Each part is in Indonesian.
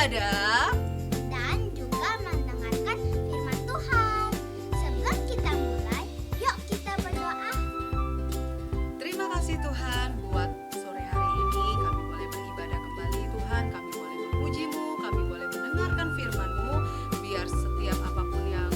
beribadah dan juga mendengarkan firman Tuhan. Sebelum kita mulai, yuk kita berdoa. Terima kasih Tuhan buat sore hari ini kami boleh beribadah kembali Tuhan. Kami boleh memuji-Mu, kami boleh mendengarkan firman-Mu. Biar setiap apapun yang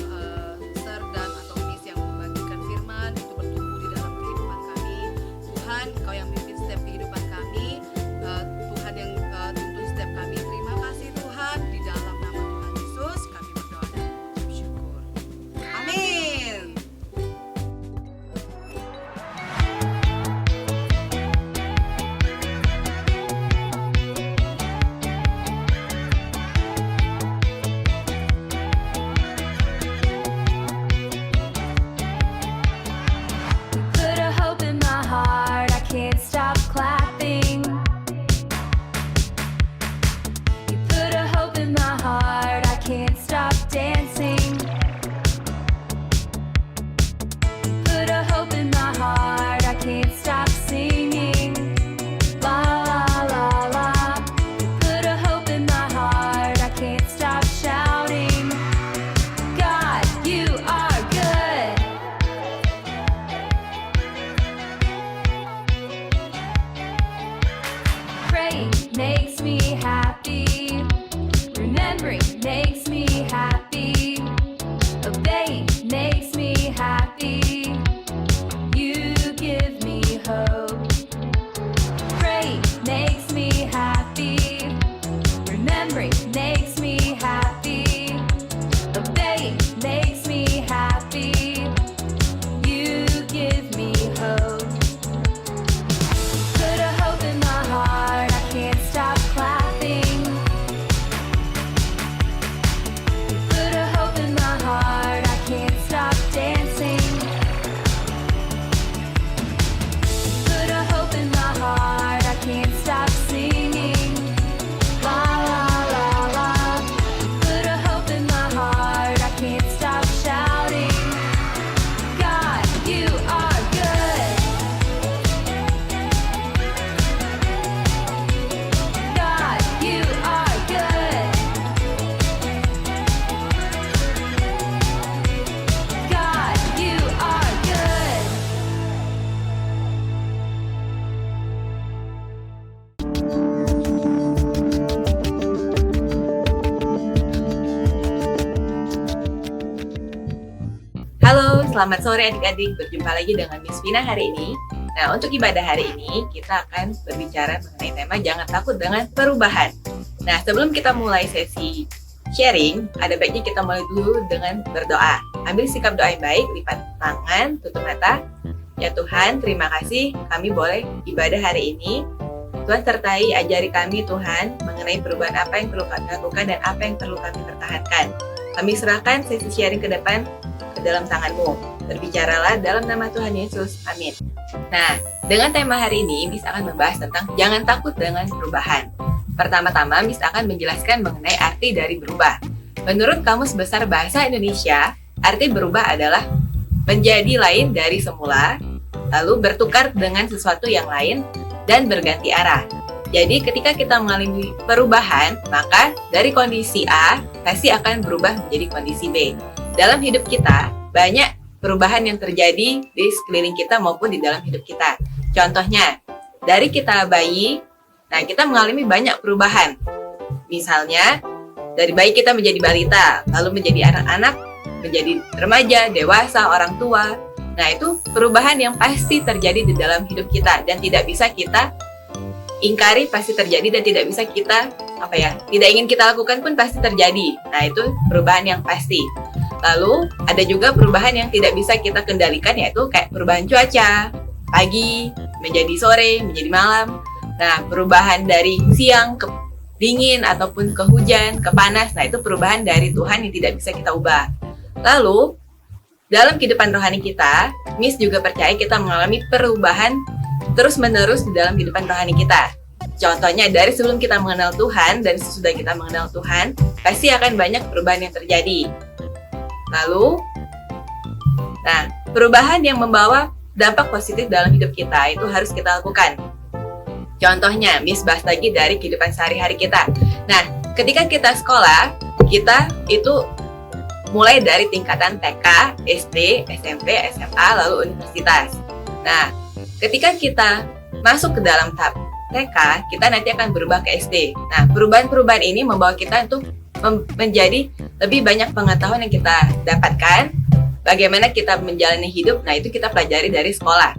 ser dan atau miss yang membagikan firman itu bertumbuh di dalam kehidupan kami. Tuhan, Engkau yang memimpin setiap kehidupan kami. Tuhan yang tuntun setiap kami. Terima kasih Tuhan. Di dalam nama Tuhan Yesus kami berdoa dan mengucap syukur. Amin. Put a hope in my heart, I can't stop clapping. You put a hope in my heart, I can't stop dancing. You put a hope in my heart, I can't stop singing. La la la la. You put a hope in my heart, I can't stop shouting. God, you are good. Praying makes me happy. Remembering makes me happy. Obeying makes me happy. You give me hope. Praying makes me happy. Remembering makes me happy. Obeying makes me happy. You give me hope. Put a hope in my heart, I can't stop clapping. You put a hope in my heart, I can't stop dancing. You put a hope in my heart, I can't stop singing. La la la la. You put a hope in my heart, I can't stop shouting. God, you are good. God, you are good. God, you are good. Halo, selamat sore adik-adik. Berjumpa lagi dengan Miss Vina hari ini. Nah, untuk ibadah hari ini, kita akan berbicara mengenai tema Jangan Takut dengan Perubahan. Nah, sebelum kita mulai sesi sharing, ada baiknya kita mulai dulu dengan berdoa. Ambil sikap doa yang baik, lipat tangan, tutup mata. Ya Tuhan, terima kasih kami boleh ibadah hari ini. Tuhan sertai, ajari kami Tuhan mengenai perubahan apa yang perlu kami lakukan dan apa yang perlu kami pertahankan. Kami serahkan sesi sharing ke depan ke dalam tangan-Mu. Berbicaralah dalam nama Tuhan Yesus. Amin. Nah, dengan tema hari ini, Miss akan membahas tentang jangan takut dengan perubahan. Pertama-tama, Miss akan menjelaskan mengenai arti dari berubah. Menurut Kamus Besar Bahasa Indonesia, arti berubah adalah menjadi lain dari semula, lalu bertukar dengan sesuatu yang lain, dan berganti arah. Jadi ketika kita mengalami perubahan, maka dari kondisi A pasti akan berubah menjadi kondisi B. Dalam hidup kita, banyak perubahan yang terjadi di sekeliling kita maupun di dalam hidup kita. Contohnya, dari kita bayi, nah kita mengalami banyak perubahan. Misalnya, dari bayi kita menjadi balita, lalu menjadi anak-anak, menjadi remaja, dewasa, orang tua. Nah itu perubahan yang pasti terjadi di dalam hidup kita dan tidak bisa kita ingkari, pasti terjadi dan tidak bisa kita tidak ingin kita lakukan pun pasti terjadi. Nah itu perubahan yang pasti. Lalu ada juga perubahan yang tidak bisa kita kendalikan, yaitu kayak perubahan cuaca, pagi menjadi sore, menjadi malam. Nah perubahan dari siang ke dingin ataupun ke hujan, ke panas. Nah itu perubahan dari Tuhan yang tidak bisa kita ubah. Lalu dalam kehidupan rohani kita, Miss juga percaya kita mengalami perubahan terus-menerus di dalam kehidupan rohani kita. Contohnya dari sebelum kita mengenal Tuhan dan sesudah kita mengenal Tuhan, pasti akan banyak perubahan yang terjadi. Lalu, perubahan yang membawa dampak positif dalam hidup kita itu harus kita lakukan. Contohnya, Miss bahas lagi dari kehidupan sehari-hari kita. Nah, ketika kita sekolah, kita itu mulai dari tingkatan TK, SD, SMP, SMA, lalu universitas. Nah, ketika kita masuk ke dalam tahap TK, kita nanti akan berubah ke SD. Nah, perubahan-perubahan ini membawa kita untuk menjadi lebih banyak pengetahuan yang kita dapatkan, bagaimana kita menjalani hidup. Nah, itu kita pelajari dari sekolah.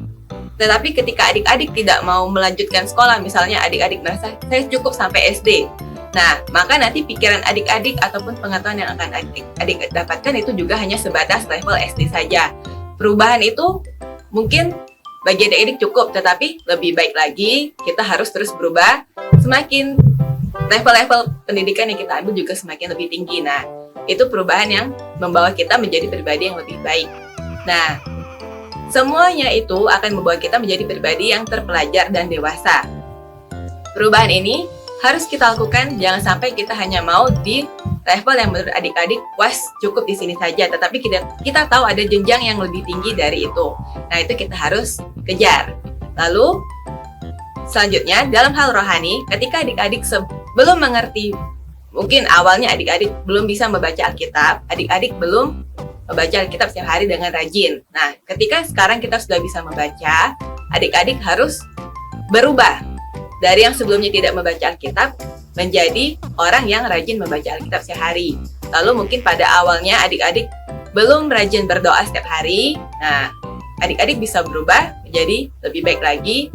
Tetapi ketika adik-adik tidak mau melanjutkan sekolah, misalnya adik-adik merasa saya cukup sampai SD. Nah, maka nanti pikiran adik-adik ataupun pengetahuan yang akan adik-adik dapatkan itu juga hanya sebatas level SD saja. Perubahan itu mungkin bagi adik-adik cukup, tetapi lebih baik lagi kita harus terus berubah. Semakin level-level pendidikan yang kita ambil juga semakin lebih tinggi. Nah, itu perubahan yang membawa kita menjadi pribadi yang lebih baik. Nah, semuanya itu akan membawa kita menjadi pribadi yang terpelajar dan dewasa. Perubahan ini harus kita lakukan, jangan sampai kita hanya mau di level yang menurut adik-adik puas cukup di sini saja, tetapi kita tahu ada jenjang yang lebih tinggi dari itu. Nah, itu kita harus kejar. Lalu selanjutnya dalam hal rohani, ketika adik-adik belum mengerti, mungkin awalnya adik-adik belum bisa membaca Alkitab, adik-adik belum membaca Alkitab setiap hari dengan rajin. Nah, ketika sekarang kita sudah bisa membaca, adik-adik harus berubah dari yang sebelumnya tidak membaca Alkitab menjadi orang yang rajin membaca Alkitab setiap hari. Lalu mungkin pada awalnya adik-adik belum rajin berdoa setiap hari. Nah, adik-adik bisa berubah menjadi lebih baik lagi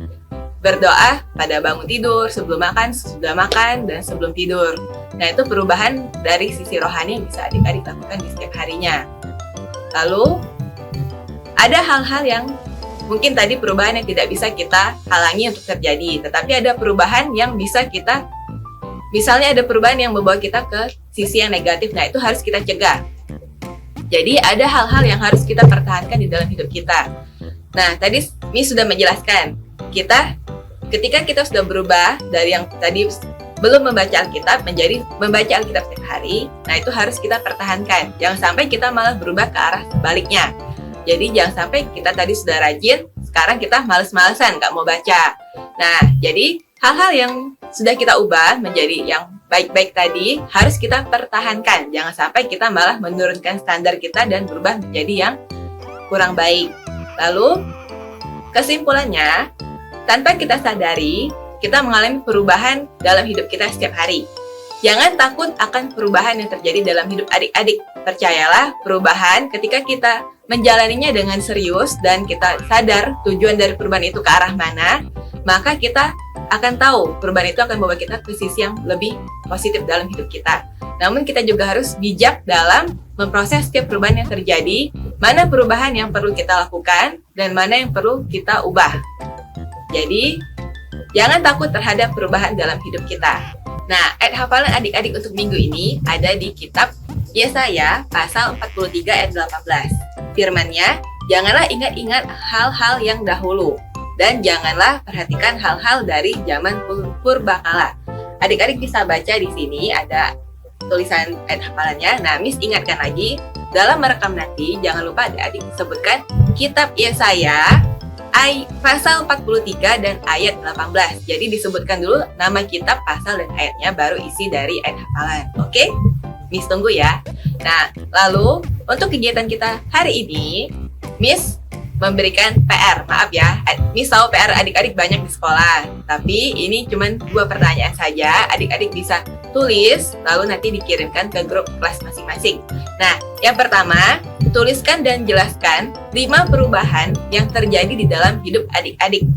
berdoa pada bangun tidur, sebelum makan, sesudah makan, dan sebelum tidur. Nah, itu perubahan dari sisi rohani yang bisa adik-adik lakukan di setiap harinya. Lalu, ada hal-hal yang mungkin tadi perubahan yang tidak bisa kita halangi untuk terjadi, tetapi ada perubahan yang bisa kita, misalnya ada perubahan yang membawa kita ke sisi yang negatif, nah itu harus kita cegah. Jadi ada hal-hal yang harus kita pertahankan di dalam hidup kita. Nah, tadi Miss sudah menjelaskan, ketika kita sudah berubah dari yang tadi belum membaca Alkitab menjadi membaca Alkitab setiap hari, nah itu harus kita pertahankan. Jangan sampai kita malah berubah ke arah sebaliknya. Jadi jangan sampai kita tadi sudah rajin, sekarang kita males-malesan, nggak mau baca. Nah, jadi hal-hal yang sudah kita ubah menjadi yang baik-baik tadi harus kita pertahankan. Jangan sampai kita malah menurunkan standar kita dan berubah menjadi yang kurang baik. Lalu, kesimpulannya, tanpa kita sadari, kita mengalami perubahan dalam hidup kita setiap hari. Jangan takut akan perubahan yang terjadi dalam hidup adik-adik. Percayalah, perubahan ketika kita menjalaninya dengan serius dan kita sadar tujuan dari perubahan itu ke arah mana, maka kita akan tahu perubahan itu akan membawa kita ke sisi yang lebih positif dalam hidup kita. Namun kita juga harus bijak dalam memproses setiap perubahan yang terjadi, mana perubahan yang perlu kita lakukan dan mana yang perlu kita ubah. Jadi, jangan takut terhadap perubahan dalam hidup kita. Nah, ayat hafalan adik-adik untuk minggu ini ada di kitab Yesaya pasal 43 ayat 18. Firman-Nya, janganlah ingat-ingat hal-hal yang dahulu, dan janganlah perhatikan hal-hal dari zaman purbakala. Adik-adik bisa baca di sini ada tulisan ayat hafalannya. Nah, Miss ingatkan lagi, dalam merekam nanti jangan lupa adik-adik sebutkan kitab Yesaya pasal 43 dan ayat 18. Jadi disebutkan dulu nama kitab, pasal, dan ayatnya, baru isi dari ayat hafalan. Oke? Miss tunggu ya. Nah, lalu untuk kegiatan kita hari ini, Miss memberikan PR. Maaf ya, Miss tahu PR adik-adik banyak di sekolah, tapi ini cuma 2 pertanyaan saja. Adik-adik bisa tulis, lalu nanti dikirimkan ke grup kelas masing-masing. Nah, yang pertama, tuliskan dan jelaskan 5 perubahan yang terjadi di dalam hidup adik-adik.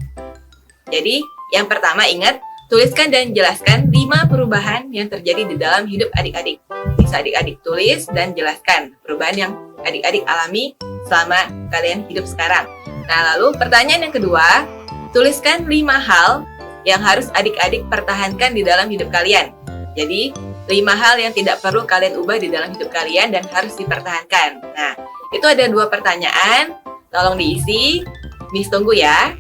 Jadi, yang pertama ingat, tuliskan dan jelaskan 5 perubahan yang terjadi di dalam hidup adik-adik. Bisa adik-adik tulis dan jelaskan perubahan yang adik-adik alami selama kalian hidup sekarang. Nah, lalu pertanyaan yang kedua, tuliskan 5 hal yang harus adik-adik pertahankan di dalam hidup kalian. Jadi, 5 hal yang tidak perlu kalian ubah di dalam hidup kalian dan harus dipertahankan. Nah, itu ada 2 pertanyaan, tolong diisi, Miss tunggu ya.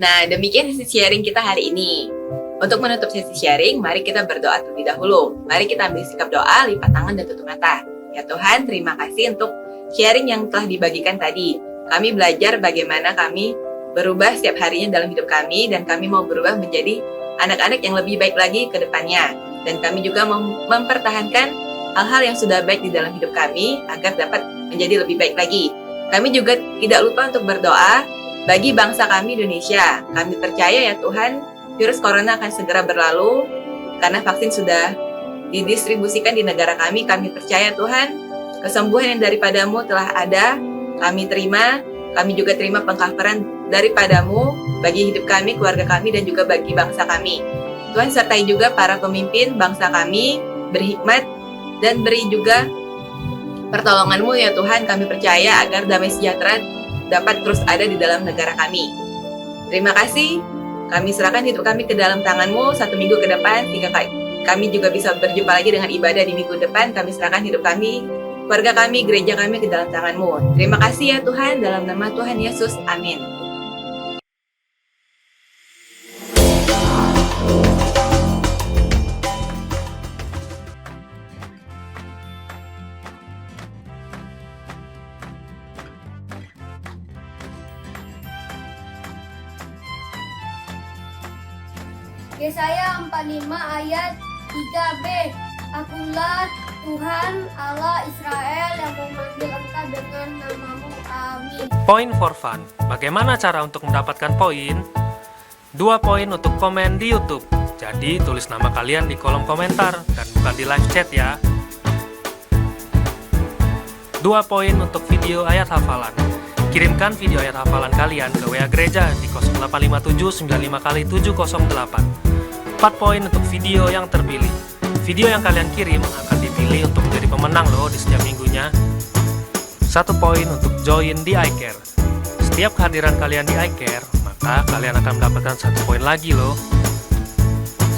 Nah, demikian sesi sharing kita hari ini. Untuk menutup sesi sharing, mari kita berdoa terlebih dahulu. Mari kita ambil sikap doa, lipat tangan dan tutup mata. Ya Tuhan, terima kasih untuk sharing yang telah dibagikan tadi. Kami belajar bagaimana kami berubah setiap harinya dalam hidup kami, dan kami mau berubah menjadi anak-anak yang lebih baik lagi ke depannya. Dan kami juga mempertahankan hal-hal yang sudah baik di dalam hidup kami agar dapat menjadi lebih baik lagi. Kami juga tidak lupa untuk berdoa bagi bangsa kami Indonesia. Kami percaya ya Tuhan, virus corona akan segera berlalu karena vaksin sudah didistribusikan di negara kami. Kami percaya Tuhan, kesembuhan yang daripadamu telah ada. Kami terima, kami juga terima pengkafaran daripadamu bagi hidup kami, keluarga kami, dan juga bagi bangsa kami. Tuhan sertai juga para pemimpin bangsa kami, berhikmat, dan beri juga pertolongan-Mu ya Tuhan. Kami percaya agar damai sejahtera dapat terus ada di dalam negara kami. Terima kasih, kami serahkan hidup kami ke dalam tangan-Mu 1 minggu ke depan, sehingga kami juga bisa berjumpa lagi dengan ibadah di minggu depan. Kami serahkan hidup kami, keluarga kami, gereja kami ke dalam tangan-Mu. Terima kasih ya Tuhan, dalam nama Tuhan Yesus, amin. Yesaya 45 ayat 3b. Akulah Tuhan Allah Israel yang memanggil engkau dengan namamu. Amin. Point for fun. Bagaimana cara untuk mendapatkan poin? 2 poin untuk komen di YouTube. Jadi tulis nama kalian di kolom komentar dan bukan di live chat ya. 2 poin untuk video ayat hafalan. Kirimkan video ayat hafalan kalian ke WA gereja di 0857 95 kali 708. 4 poin untuk video yang terpilih. Video yang kalian kirim akan dipilih untuk menjadi pemenang loh di setiap minggunya. 1 poin untuk join di iCare. Setiap kehadiran kalian di iCare, maka kalian akan mendapatkan 1 poin lagi loh.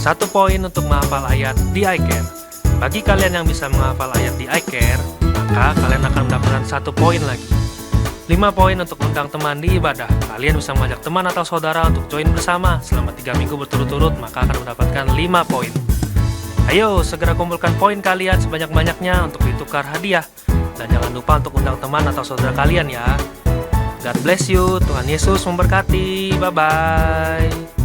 1 poin untuk menghafal ayat di iCare. Bagi kalian yang bisa menghafal ayat di iCare, maka kalian akan mendapatkan 1 poin lagi. 5 poin untuk undang teman di ibadah. Kalian bisa mengajak teman atau saudara untuk join bersama selama 3 minggu berturut-turut, maka akan mendapatkan 5 poin. Ayo, segera kumpulkan poin kalian sebanyak-banyaknya untuk ditukar hadiah. Dan jangan lupa untuk undang teman atau saudara kalian ya. God bless you, Tuhan Yesus memberkati. Bye-bye.